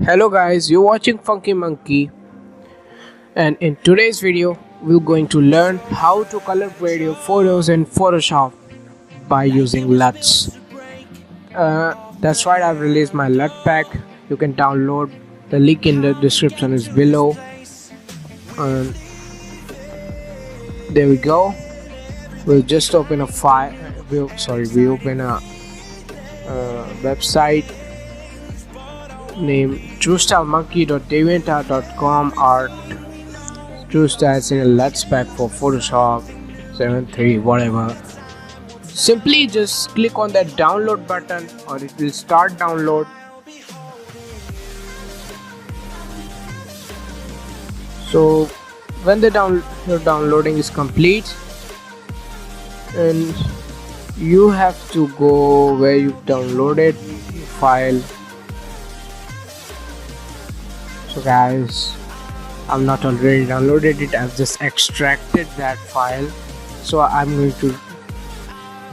Hello guys, you're watching Funky Monkey, and in today's video we're going to learn how to color grade your photos in Photoshop by using LUTs. That's right, I've released my LUT pack. You can download. The link in the description is below. And there we go. We'll just open a file. We open a website named truestylemonkey.deviantart.com or truestyles in a LUTs pack for Photoshop 7.3 whatever. Simply just click on that download button or it will start download. So when the your downloading is complete, and you have to go where you downloaded file. So guys, I'm not already downloaded it, I've just extracted that file, so I'm going to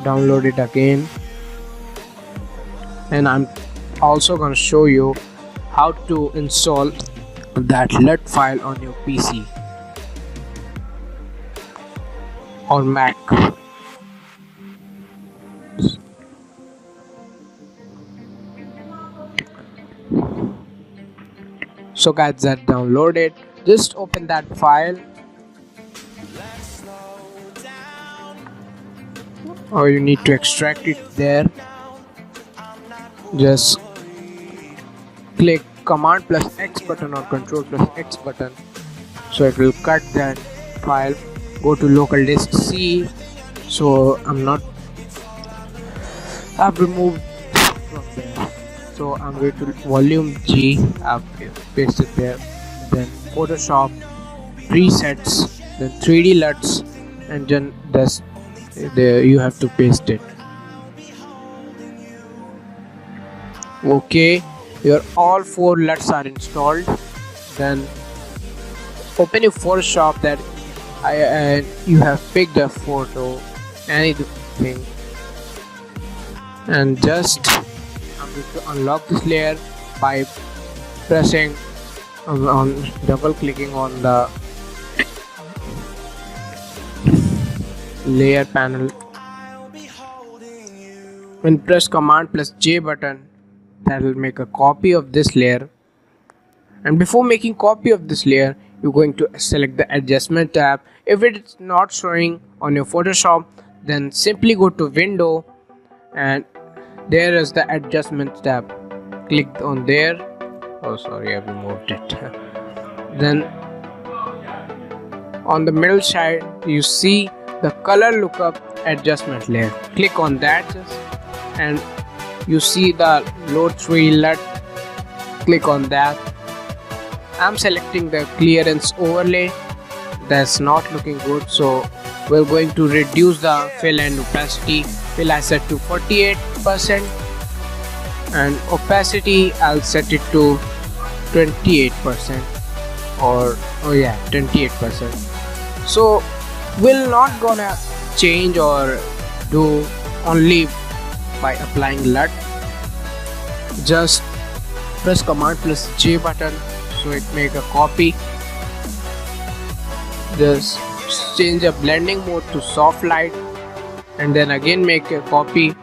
download it again, and I'm also going to show you how to install that LUT file on your PC or Mac. So guys, that downloaded, just open that file, or you need to extract it there. Just click Command plus X button or Control plus X button, so it will cut that file. Go to local disk C. So I've removed from there, so I'm going to volume G. I've pasted there, then Photoshop, presets, then 3D LUTs, and then there you have to paste it. Okay, your all 4 LUTs are installed. Then open your Photoshop that you have picked a photo, anything, and just I'm going to unlock this layer by pressing on double clicking on the layer panel and press Command plus J button. That will make a copy of this layer, and before making copy of this layer, you're going to select the adjustment tab. If it's not showing on your Photoshop, then simply go to Window, and there is the adjustment tab. Click on there. Oh sorry, I removed it. Then on the middle side you see the color lookup adjustment layer. Click on that and you see the load 3 LUT. Click on that. I'm selecting the clearance overlay. That's not looking good, so we're going to reduce the fill and opacity. Fill I set to 48% and opacity I'll set it to 28%, or 28%. So we're not gonna change or do only by applying LUT. Just press Command plus J button so it make a copy. Just change the blending mode to soft light, and then again make a copy,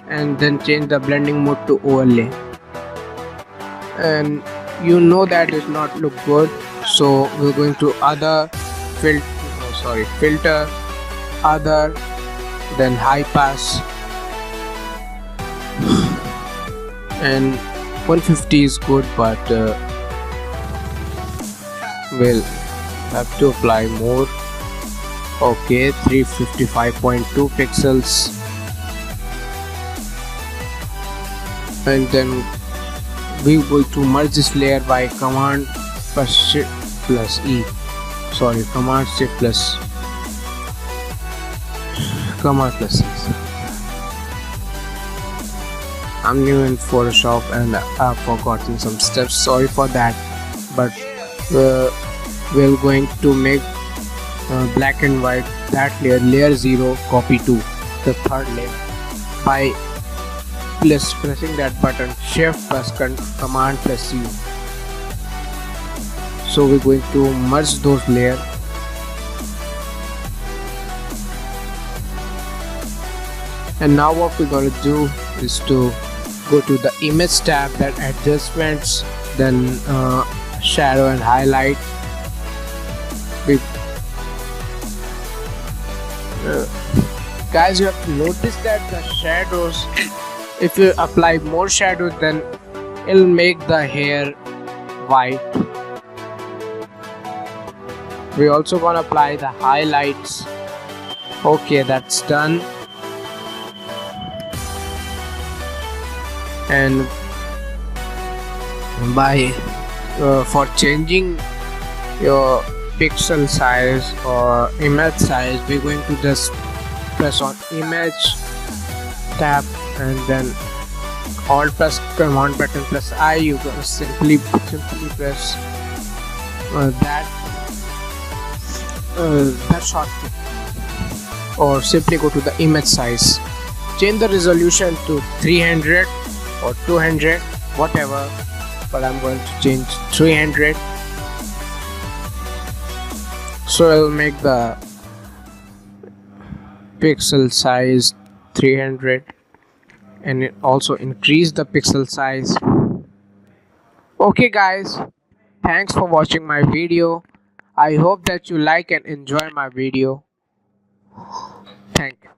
and then change the blending mode to overlay. And you know that does not look good, so we're going to other, filter, other, then high pass, and 150 is good, but we'll have to apply more. Okay, 355.2 pixels, and then we will to merge this layer by Command Shift plus E. Command Shift plus Command plus E. I'm new in Photoshop and I've forgotten some steps. Sorry for that, but we're going to make black and white that layer 0, copy to the third layer by pressing that button, shift plus command plus U. So we're going to merge those layers. And now what we're going to do is to go to the image tab, then adjustments, then shadow and highlight. Guys, you have to notice that the shadows, if you apply more shadows, then it'll make the hair white. We also gonna apply the highlights. Okay, that's done. And by for changing your pixel size or image size, we're going to just press on image tab and then alt plus command button plus I. You can simply press that shortcut, or simply go to the image size, change the resolution to 300 or 200, whatever, but I'm going to change 300. So I'll make the pixel size 300 and it also increase the pixel size. Okay guys, thanks for watching my video. I hope that you like and enjoy my video. Thank you.